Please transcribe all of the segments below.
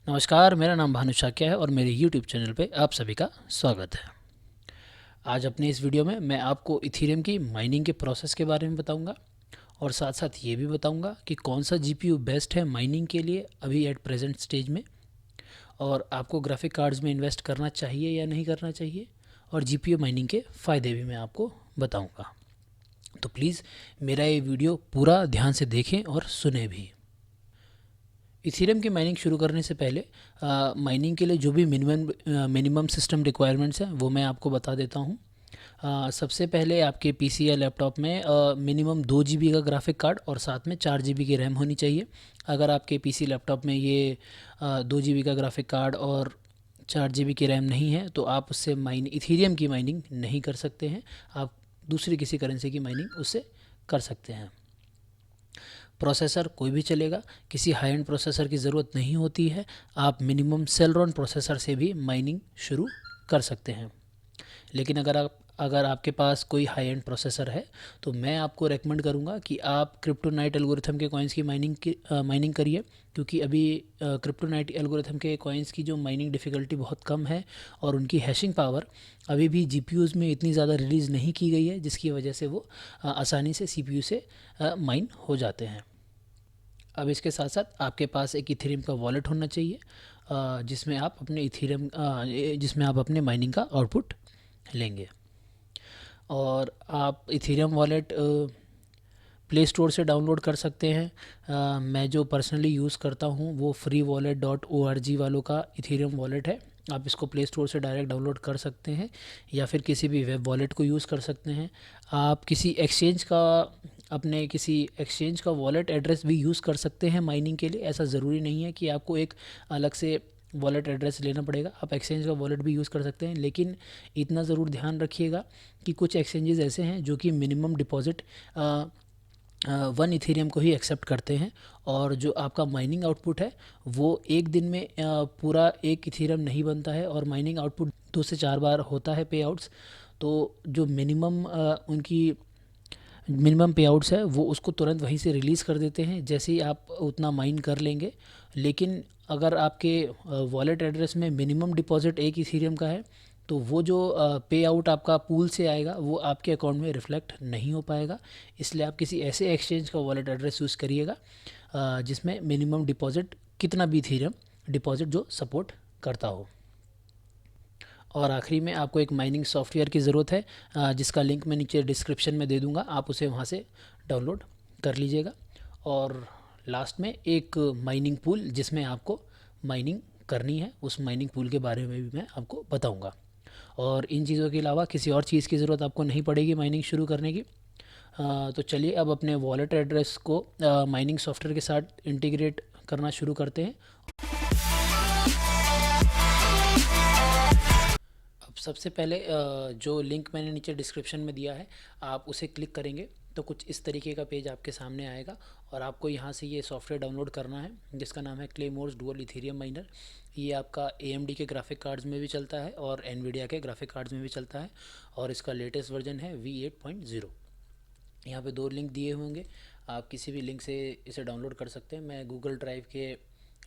नमस्कार, मेरा नाम भानु शाक्या है और मेरे YouTube चैनल पे आप सभी का स्वागत है। आज अपने इस वीडियो में मैं आपको इथेरियम की माइनिंग के प्रोसेस के बारे में बताऊंगा और साथ साथ ये भी बताऊंगा कि कौन सा GPU बेस्ट है माइनिंग के लिए अभी एट प्रेजेंट स्टेज में, और आपको ग्राफिक कार्ड्स में इन्वेस्ट करना चाहिए या नहीं करना चाहिए, और GPU माइनिंग के फ़ायदे भी मैं आपको बताऊँगा। तो प्लीज़ मेरा ये वीडियो पूरा ध्यान से देखें और सुने भी। इथेरियम की माइनिंग शुरू करने से पहले माइनिंग के लिए जो भी मिनिमम सिस्टम रिक्वायरमेंट्स हैं वो मैं आपको बता देता हूँ। सबसे पहले आपके पीसी या लैपटॉप में मिनिमम 2 GB का ग्राफिक कार्ड और साथ में 4 GB की रैम होनी चाहिए। अगर आपके पीसी लैपटॉप में ये 2 GB का ग्राफिक कार्ड और 4 GB की रैम नहीं है तो आप उससे इथेरियम की माइनिंग नहीं कर सकते हैं। आप दूसरी किसी करेंसी की माइनिंग उससे कर सकते हैं। प्रोसेसर कोई भी चलेगा, किसी हाई एंड प्रोसेसर की ज़रूरत नहीं होती है। आप मिनिमम सेलरॉन प्रोसेसर से भी माइनिंग शुरू कर सकते हैं। लेकिन अगर आपके पास कोई हाई एंड प्रोसेसर है तो मैं आपको रेकमेंड करूंगा कि आप क्रिप्टोनाइट एल्गोरिथम के कॉइन्स की माइनिंग करिए, क्योंकि अभी क्रिप्टोनाइट एल्गोरिथम के कॉइन्स की जो माइनिंग डिफ़िकल्टी बहुत कम है और उनकी हैशिंग पावर अभी भी जीपीयूज़ में इतनी ज़्यादा रिलीज़ नहीं की गई है, जिसकी वजह से वो आसानी से सीपीयू से माइन हो जाते हैं। अब इसके साथ साथ आपके पास एक इथेरियम का वॉलेट होना चाहिए, जिसमें आप अपने माइनिंग का आउटपुट लेंगे। और आप इथेरियम वॉलेट प्ले स्टोर से डाउनलोड कर सकते हैं। मैं जो पर्सनली यूज़ करता हूँ वो freewallet.org वालों का इथेरियम वॉलेट है। आप इसको प्ले स्टोर से डायरेक्ट डाउनलोड कर सकते हैं या फिर किसी भी वेब वॉलेट को यूज़ कर सकते हैं। आप किसी एक्सचेंज का वॉलेट एड्रेस भी यूज़ कर सकते हैं माइनिंग के लिए। ऐसा ज़रूरी नहीं है कि आपको एक अलग से वॉलेट एड्रेस लेना पड़ेगा, आप एक्सचेंज का वॉलेट भी यूज़ कर सकते हैं। लेकिन इतना ज़रूर ध्यान रखिएगा कि कुछ एक्सचेंजेस ऐसे हैं जो कि मिनिमम डिपॉजिट 1 इथेरियम को ही एक्सेप्ट करते हैं, और जो आपका माइनिंग आउटपुट है वो एक दिन में पूरा 1 इथेरियम नहीं बनता है, और माइनिंग आउटपुट 2 से 4 बार होता है पे आउट्स। तो जो उनकी मिनिमम पे आउट्स है वो उसको तुरंत वहीं से रिलीज़ कर देते हैं जैसे ही आप उतना माइन कर लेंगे। लेकिन अगर आपके वॉलेट एड्रेस में मिनिमम डिपॉजिट 1 इथेरियम का है तो वो जो पे आउट आपका पूल से आएगा वो आपके अकाउंट में रिफ्लेक्ट नहीं हो पाएगा। इसलिए आप किसी ऐसे एक्सचेंज का वॉलेट एड्रेस यूज़ करिएगा जिसमें मिनिमम डिपॉजिट कितना भी इथेरियम डिपॉजिट जो सपोर्ट करता हो। और आखिरी में आपको एक माइनिंग सॉफ्टवेयर की ज़रूरत है, जिसका लिंक मैं नीचे डिस्क्रिप्शन में दे दूँगा, आप उसे वहाँ से डाउनलोड कर लीजिएगा। और लास्ट में एक माइनिंग पूल जिसमें आपको माइनिंग करनी है, उस माइनिंग पूल के बारे में भी मैं आपको बताऊँगा। और इन चीज़ों के अलावा किसी और चीज़ की ज़रूरत आपको नहीं पड़ेगी माइनिंग शुरू करने की। तो चलिए अब अपने वॉलेट एड्रेस को माइनिंग सॉफ्टवेयर के साथ इंटीग्रेट करना शुरू करते हैं। सबसे पहले जो लिंक मैंने नीचे डिस्क्रिप्शन में दिया है आप उसे क्लिक करेंगे तो कुछ इस तरीके का पेज आपके सामने आएगा, और आपको यहाँ से ये सॉफ्टवेयर डाउनलोड करना है जिसका नाम है क्लेमोर्स डुअल इथेरियम माइनर। ये आपका AMD के ग्राफिक कार्ड्स में भी चलता है और NVIDIA के ग्राफिक कार्ड्स में भी चलता है, और इसका लेटेस्ट वर्जन है V8.0। यहाँ पे 2 लिंक दिए होंगे, आप किसी भी लिंक से इसे डाउनलोड कर सकते हैं। मैं गूगल ड्राइव के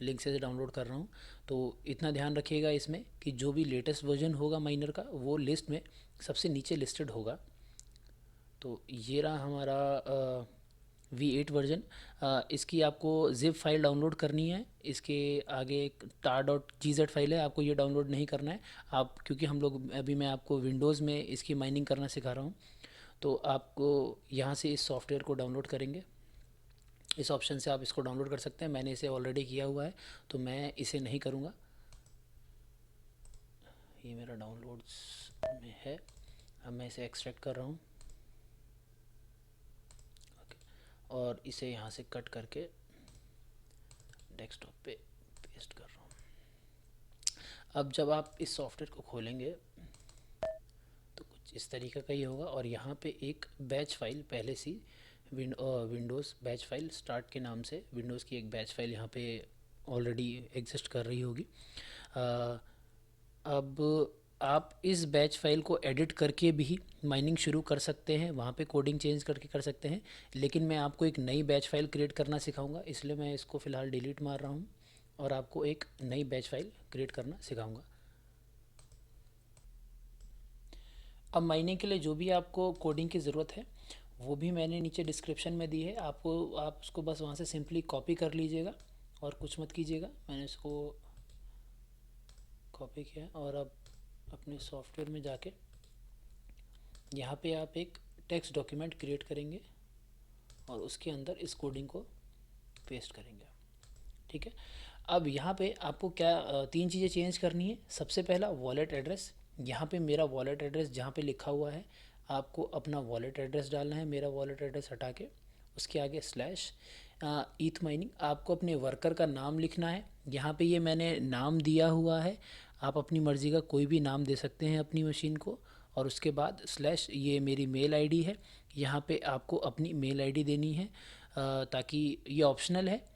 लिंक से डाउनलोड कर रहा हूँ। तो इतना ध्यान रखिएगा इसमें कि जो भी लेटेस्ट वर्जन होगा माइनर का वो लिस्ट में सबसे नीचे लिस्टेड होगा। तो ये रहा हमारा V8 वर्जन। इसकी आपको ज़िप फाइल डाउनलोड करनी है। इसके आगे एक tar.gz फाइल है, आपको ये डाउनलोड नहीं करना है। अभी मैं आपको विंडोज़ में इसकी माइनिंग करना सिखा रहा हूँ। तो आपको यहाँ से इस सॉफ्टवेयर को डाउनलोड करेंगे, इस ऑप्शन से आप इसको डाउनलोड कर सकते हैं। मैंने इसे ऑलरेडी किया हुआ है तो मैं इसे नहीं करूँगा। ये मेरा डाउनलोड्स में है, अब मैं इसे एक्सट्रैक्ट कर रहा हूँ। ओके, और इसे यहाँ से कट करके डेस्कटॉप पे पेस्ट कर रहा हूँ। अब जब आप इस सॉफ्टवेयर को खोलेंगे तो कुछ इस तरीके का ही होगा, और यहाँ पे एक बैच फाइल पहले से विंडोज़ बैच फाइल स्टार्ट के नाम से विंडोज़ की एक बैच फाइल यहाँ पे ऑलरेडी एग्जिस्ट कर रही होगी। अब आप इस बैच फाइल को एडिट करके भी माइनिंग शुरू कर सकते हैं, वहाँ पे कोडिंग चेंज करके कर सकते हैं। लेकिन मैं आपको एक नई बैच फाइल क्रिएट करना सिखाऊंगा, इसलिए मैं इसको फ़िलहाल डिलीट मार रहा हूँ और आपको एक नई बैच फाइल क्रिएट करना सिखाऊंगा। अब माइनिंग के लिए जो भी आपको कोडिंग की ज़रूरत है वो भी मैंने नीचे डिस्क्रिप्शन में दी है, आप उसको बस वहाँ से सिंपली कॉपी कर लीजिएगा और कुछ मत कीजिएगा। मैंने इसको कॉपी किया और अब अपने सॉफ्टवेयर में जाके यहाँ पे आप एक टेक्स्ट डॉक्यूमेंट क्रिएट करेंगे और उसके अंदर इस कोडिंग को पेस्ट करेंगे। ठीक है। अब यहाँ पे आपको क्या तीन चीज़ें चेंज करनी है। सबसे पहला वॉलेट एड्रेस, यहाँ पे मेरा वॉलेट एड्रेस जहाँ पे लिखा हुआ है आपको अपना वॉलेट एड्रेस डालना है। मेरा वॉलेट एड्रेस हटा के उसके आगे स्लैश ईथ माइनिंग, आपको अपने वर्कर का नाम लिखना है। यहाँ पे ये मैंने नाम दिया हुआ है, आप अपनी मर्ज़ी का कोई भी नाम दे सकते हैं अपनी मशीन को। और उसके बाद स्लैश ये मेरी मेल आईडी है, यहाँ पे आपको अपनी मेल आईडी देनी है ताकि ये ऑप्शनल है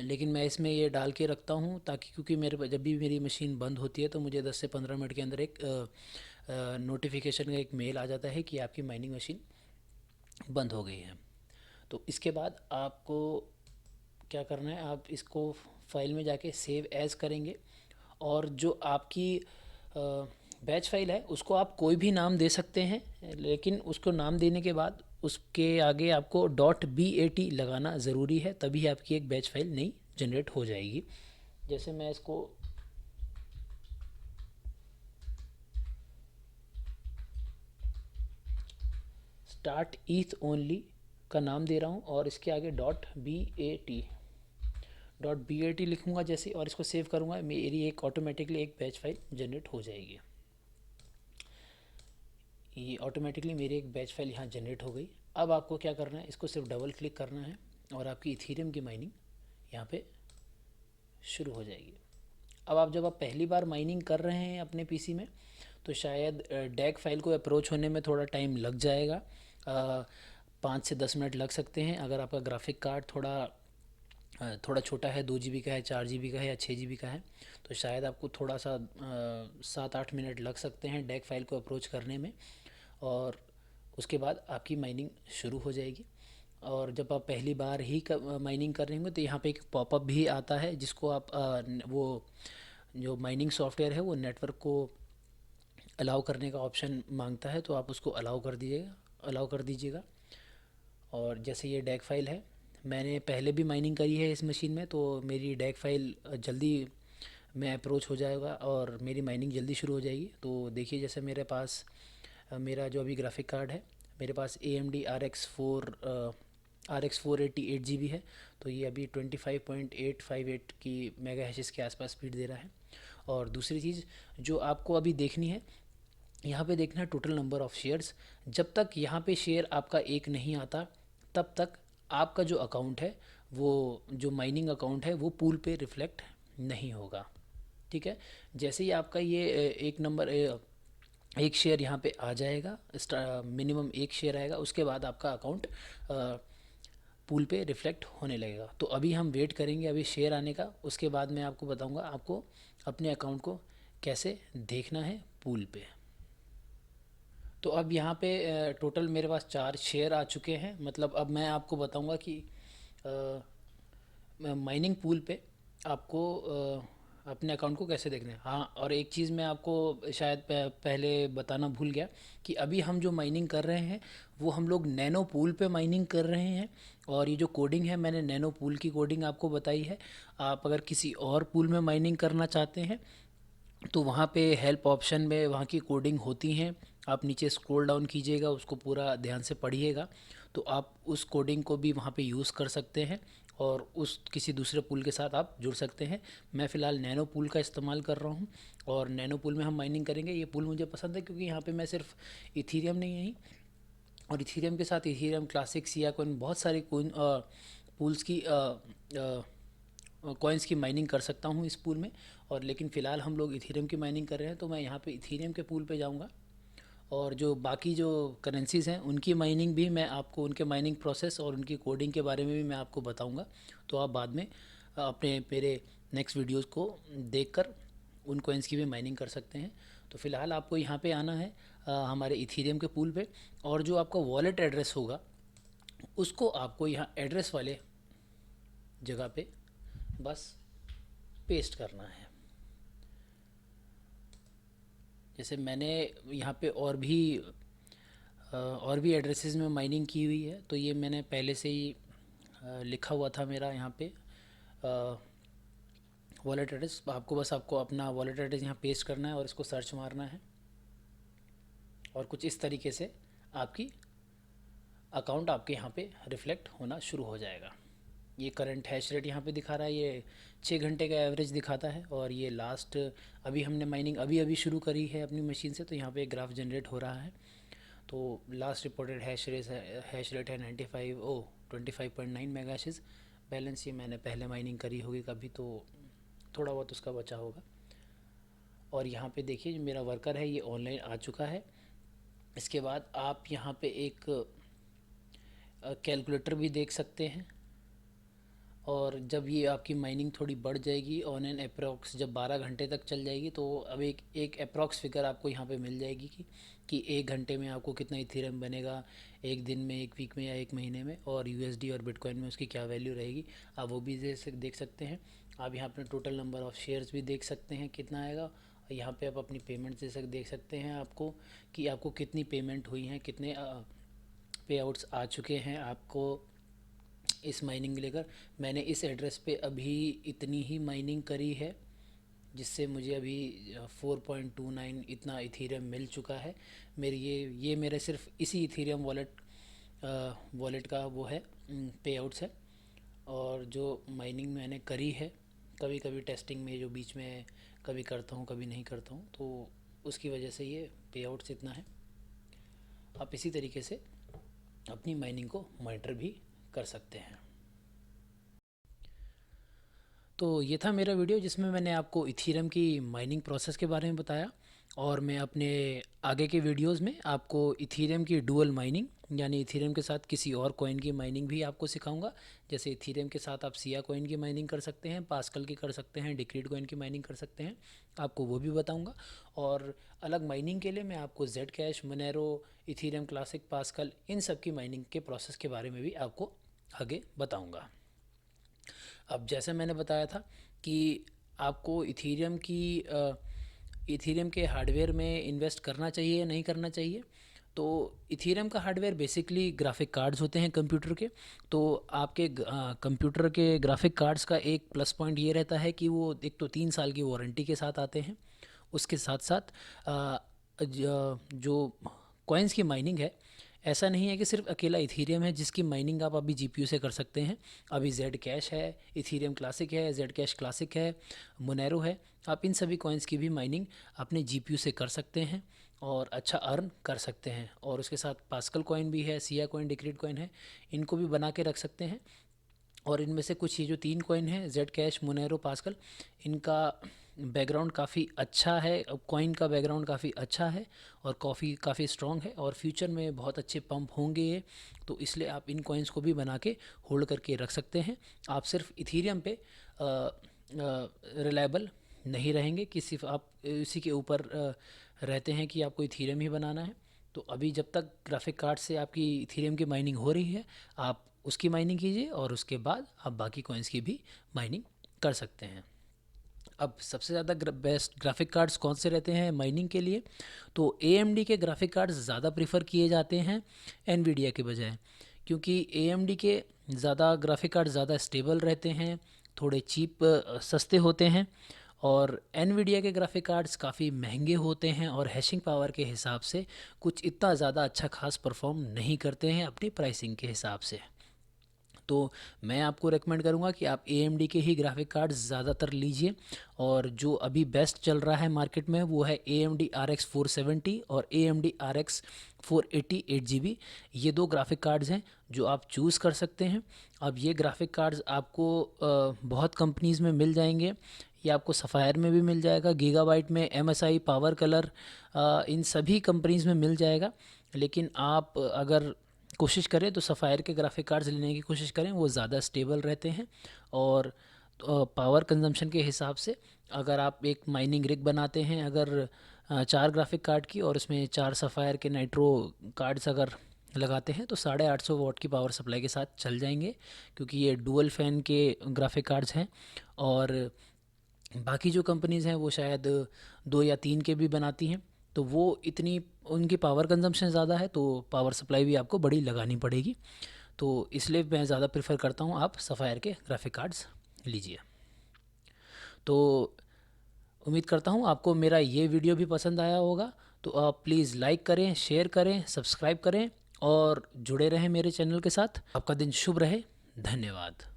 लेकिन मैं इसमें ये डाल के रखता हूँ ताकि क्योंकि मेरे जब भी मेरी मशीन बंद होती है तो मुझे 10 से 15 मिनट के अंदर एक नोटिफिकेशन का एक मेल आ जाता है कि आपकी माइनिंग मशीन बंद हो गई है। तो इसके बाद आपको क्या करना है, आप इसको फाइल में जाके सेव एज करेंगे और जो आपकी बैच फाइल है उसको आप कोई भी नाम दे सकते हैं, लेकिन उसको नाम देने के बाद उसके आगे आपको .bat लगाना ज़रूरी है, तभी आपकी एक बैच फाइल नई जनरेट हो जाएगी। जैसे मैं इसको स्टार्ट ईथ ओनली का नाम दे रहा हूँ और इसके आगे .bat लिखूँगा जैसे, और इसको सेव करूँगा, मेरी एक ऑटोमेटिकली एक बैच फाइल जनरेट हो जाएगी। ये ऑटोमेटिकली मेरी एक बैच फाइल यहाँ जनरेट हो गई। अब आपको क्या करना है, इसको सिर्फ डबल क्लिक करना है और आपकी इथीरियम की माइनिंग यहाँ पे शुरू हो जाएगी। अब आप पहली बार माइनिंग कर रहे हैं अपने पीसी में तो शायद डैग फाइल को अप्रोच होने में थोड़ा टाइम लग जाएगा, 5 से 10 मिनट लग सकते हैं। अगर आपका ग्राफिक कार्ड थोड़ा छोटा है, 2 GB का है, 4 GB का है या 6 GB का है, तो शायद आपको थोड़ा सा 7-8 मिनट लग सकते हैं डैग फाइल को अप्रोच करने में। और उसके बाद आपकी माइनिंग शुरू हो जाएगी। और जब आप पहली बार ही माइनिंग कर रहे होंगे तो यहाँ पे एक पॉपअप भी आता है जिसको आप वो जो माइनिंग सॉफ्टवेयर है वो नेटवर्क को अलाउ करने का ऑप्शन मांगता है, तो आप उसको अलाउ कर दीजिएगा। और जैसे ये डैग फाइल है, मैंने पहले भी माइनिंग करी है इस मशीन में, तो मेरी डैग फाइल जल्दी में अप्रोच हो जाएगा और मेरी माइनिंग जल्दी शुरू हो जाएगी। तो देखिए जैसे मेरे पास मेरा जो अभी ग्राफिक कार्ड है, मेरे पास AMD RX 488 GB है, तो ये अभी 25.858 की मेगा हैशेस के आसपास स्पीड दे रहा है। और दूसरी चीज़ जो आपको अभी देखनी है, यहाँ पे देखना है टोटल नंबर ऑफ़ शेयर्स। जब तक यहाँ पे शेयर आपका एक नहीं आता तब तक आपका जो अकाउंट है वो जो माइनिंग अकाउंट है वो पूल पे रिफ्लेक्ट नहीं होगा। ठीक है। जैसे ही आपका ये एक शेयर यहाँ पे आ जाएगा, मिनिमम एक शेयर आएगा, उसके बाद आपका अकाउंट पूल पे रिफ्लेक्ट होने लगेगा। तो अभी हम वेट करेंगे अभी शेयर आने का, उसके बाद मैं आपको बताऊंगा आपको अपने अकाउंट को कैसे देखना है पूल पे। तो अब यहाँ पे टोटल मेरे पास 4 शेयर आ चुके हैं। मतलब अब मैं आपको बताऊंगा कि माइनिंग पूल पे आपको अपने अकाउंट को कैसे देखना है। हाँ, और एक चीज़ मैं आपको शायद पहले बताना भूल गया कि अभी हम जो माइनिंग कर रहे हैं वो हम लोग नैनो पूल पे माइनिंग कर रहे हैं। और ये जो कोडिंग है मैंने नैनो पूल की कोडिंग आपको बताई है। आप अगर किसी और पूल में माइनिंग करना चाहते हैं तो वहाँ पे हेल्प ऑप्शन में वहाँ की कोडिंग होती हैं, आप नीचे स्क्रॉल डाउन कीजिएगा, उसको पूरा ध्यान से पढ़िएगा, तो आप उस कोडिंग को भी वहाँ पे यूज़ कर सकते हैं और उस किसी दूसरे पुल के साथ आप जुड़ सकते हैं। मैं फ़िलहाल नैनो पुल का इस्तेमाल कर रहा हूँ और नैनो पुल में हम माइनिंग करेंगे। ये पुल मुझे पसंद है क्योंकि यहाँ पे मैं सिर्फ इथीरियम नहीं और इथीरियम के साथ इथीरियम क्लासिक, सिया कॉइन, बहुत सारे कॉइन पुल्स की कॉइन्स की माइनिंग कर सकता हूँ इस पूल में। और लेकिन फ़िलहाल हम लोग इथीरियम की माइनिंग कर रहे हैं तो मैं यहाँ पे इथीरियम के पूल पे जाऊँगा और जो बाकी जो करेंसीज़ हैं उनकी माइनिंग भी मैं आपको, उनके माइनिंग प्रोसेस और उनकी कोडिंग के बारे में भी मैं आपको बताऊँगा। तो आप बाद में अपने मेरे नेक्स्ट वीडियोज़ को देखकर उन कॉइन्स की भी माइनिंग कर सकते हैं। तो फ़िलहाल आपको यहाँ पे आना है हमारे इथीरियम के पूल पे, और जो आपका वॉलेट एड्रेस होगा उसको आपको यहाँ एड्रेस वाले जगह पे बस पेस्ट करना है। जैसे मैंने यहाँ पे और भी एड्रेसेस में माइनिंग की हुई है, तो ये मैंने पहले से ही लिखा हुआ था मेरा यहाँ पे वॉलेट एड्रेस। आपको अपना वॉलेट एड्रेस यहाँ पेस्ट करना है और इसको सर्च मारना है, और कुछ इस तरीके से आपकी अकाउंट आपके यहाँ पे रिफ्लेक्ट होना शुरू हो जाएगा। ये करंट हैश रेट यहाँ पे दिखा रहा है, ये 6 घंटे का एवरेज दिखाता है, और ये लास्ट अभी हमने माइनिंग अभी शुरू करी है अपनी मशीन से, तो यहाँ पे एक ग्राफ जनरेट हो रहा है। तो लास्ट रिपोर्टेड हैश रेट है 25.9 मेगाहैशेस। बैलेंस ये मैंने पहले माइनिंग करी होगी कभी, तो थोड़ा बहुत उसका बचा होगा। और यहाँ पे देखिए जो मेरा वर्कर है ये ऑनलाइन आ चुका है। इसके बाद आप यहाँ पे एक कैलकुलेटर भी देख सकते हैं, और जब ये आपकी माइनिंग थोड़ी बढ़ जाएगी ऑन एन अप्रॉक्स, जब 12 घंटे तक चल जाएगी, तो अब एक अप्रॉक्स फिगर आपको यहाँ पे मिल जाएगी कि 1 घंटे में आपको कितना इथेरियम बनेगा, एक दिन में, एक वीक में या एक महीने में, और यूएसडी और बिटकॉइन में उसकी क्या वैल्यू रहेगी। आप वो भी देख सकते हैं। आप यहाँ अपने टोटल नंबर ऑफ़ शेयर्स भी देख सकते हैं कितना आएगा, और यहाँ पे आप अपनी पेमेंट देख सकते हैं आपको कि आपको कितनी पेमेंट हुई हैं, कितने पे आउट्स आ चुके हैं आपको इस माइनिंग लेकर। मैंने इस एड्रेस पे अभी इतनी ही माइनिंग करी है, जिससे मुझे अभी 4.29 इतना इथीरियम मिल चुका है। ये मेरे सिर्फ इसी इथीरियम वॉलेट का वो है, पे आउट्स है। और जो माइनिंग मैंने करी है, कभी कभी टेस्टिंग में जो बीच में कभी करता हूँ कभी नहीं करता हूँ, तो उसकी वजह से ये पे आउट्स इतना है। आप इसी तरीके से अपनी माइनिंग को मॉनिटर भी कर सकते हैं। तो ये था मेरा वीडियो जिसमें मैंने आपको इथीरियम की माइनिंग प्रोसेस के बारे में बताया, और मैं अपने आगे के वीडियोस में आपको इथीरियम की डुअल माइनिंग, यानी इथीरियम के साथ किसी और कॉइन की माइनिंग भी आपको सिखाऊंगा। जैसे इथीरियम के साथ आप सिया कॉइन की माइनिंग कर सकते हैं, पास्कल की कर सकते हैं, डिक्रीड कॉइन की माइनिंग कर सकते हैं, आपको वो भी बताऊंगा। और अलग माइनिंग के लिए मैं आपको Zcash, Monero, Ethereum classic, Pascal, इन सब की माइनिंग के प्रोसेस के बारे में भी आपको आगे बताऊँगा। अब जैसे मैंने बताया था कि आपको इथीरियम के हार्डवेयर में इन्वेस्ट करना चाहिए या नहीं करना चाहिए। तो इथीरियम का हार्डवेयर बेसिकली ग्राफिक कार्ड्स होते हैं कंप्यूटर के। तो आपके कंप्यूटर के ग्राफिक कार्ड्स का एक प्लस पॉइंट ये रहता है कि वो एक तो 3 साल की वारंटी के साथ आते हैं। उसके साथ साथ जो कॉइन्स की माइनिंग है, ऐसा नहीं है कि सिर्फ अकेला इथीरियम है जिसकी माइनिंग आप अभी जीपीयू से कर सकते हैं। अभी जेड कैश है, इथीरियम क्लासिक है, जेड कैश क्लासिक है, मोनेरो है। आप इन सभी कॉइन्स की भी माइनिंग अपने जीपीयू से कर सकते हैं और अच्छा अर्न कर सकते हैं। और उसके साथ पास्कल कॉइन भी है, सिया कॉइन, डिक्रीड कॉइन है, इनको भी बना के रख सकते हैं। और इनमें से कुछ ये जो 3 कॉइन हैं, जेड कैश, मोनेरो, पास्कल, इनका बैकग्राउंड काफ़ी अच्छा है। कॉइन का बैकग्राउंड काफ़ी अच्छा है और काफ़ी स्ट्रॉन्ग है, और फ्यूचर में बहुत अच्छे पंप होंगे ये। तो इसलिए आप इन कॉइन्स को भी बना के होल्ड करके रख सकते हैं। आप सिर्फ इथीरियम पे रिलायबल नहीं रहेंगे कि सिर्फ आप इसी के ऊपर रहते हैं कि आपको इथीरियम ही बनाना है। तो अभी जब तक ग्राफिक कार्ड से आपकी इथीरियम की माइनिंग हो रही है, आप उसकी माइनिंग कीजिए, और उसके बाद आप बाकी कॉइन्स की भी माइनिंग कर सकते हैं। अब सबसे ज़्यादा बेस्ट ग्राफिक कार्ड्स कौन से रहते हैं माइनिंग के लिए? तो AMD के ग्राफिक कार्ड्स ज़्यादा प्रीफर किए जाते हैं NVIDIA के बजाय, क्योंकि AMD के ज़्यादा ग्राफिक कार्ड ज़्यादा स्टेबल रहते हैं, थोड़े चीप, सस्ते होते हैं। और NVIDIA के ग्राफिक कार्ड्स काफ़ी महंगे होते हैं और हैशिंग पावर के हिसाब से कुछ इतना ज़्यादा अच्छा खास परफॉर्म नहीं करते हैं अपनी प्राइसिंग के हिसाब से। तो मैं आपको रेकमेंड करूँगा कि आप AMD के ही ग्राफिक कार्ड ज़्यादातर लीजिए। और जो अभी बेस्ट चल रहा है मार्केट में वो है AMD RX 470 और AMD RX 480 8GB। ये 2 ग्राफिक कार्ड्स हैं जो आप चूज़ कर सकते हैं। अब ये ग्राफिक कार्ड्स आपको बहुत कंपनीज़ में मिल जाएंगे। ये आपको सफ़ायर में भी मिल जाएगा, गीगाबाइट में, MSI, पावर कलर, इन सभी कंपनीज़ में मिल जाएगा। लेकिन आप अगर कोशिश करें तो सफ़ायर के ग्राफिक कार्ड्स लेने की कोशिश करें, वो ज़्यादा स्टेबल रहते हैं। और पावर कंजम्पशन के हिसाब से अगर आप एक माइनिंग रिग बनाते हैं, अगर 4 ग्राफिक कार्ड की और उसमें 4 सफ़ायर के नाइट्रो कार्ड्स अगर लगाते हैं, तो 850 वाट की पावर सप्लाई के साथ चल जाएंगे, क्योंकि ये डुअल फ़ैन के ग्राफिक कार्ड्स हैं। और बाकी जो कंपनीज़ हैं वो शायद 2 या 3 के भी बनाती हैं, तो वो इतनी उनकी पावर कंजम्पशन ज़्यादा है, तो पावर सप्लाई भी आपको बड़ी लगानी पड़ेगी। तो इसलिए मैं ज़्यादा प्रेफर करता हूँ आप सफ़ायर के ग्राफिक कार्ड्स लीजिए। तो उम्मीद करता हूँ आपको मेरा ये वीडियो भी पसंद आया होगा। तो आप प्लीज़ लाइक करें, शेयर करें, सब्सक्राइब करें और जुड़े रहें मेरे चैनल के साथ। आपका दिन शुभ रहे। धन्यवाद।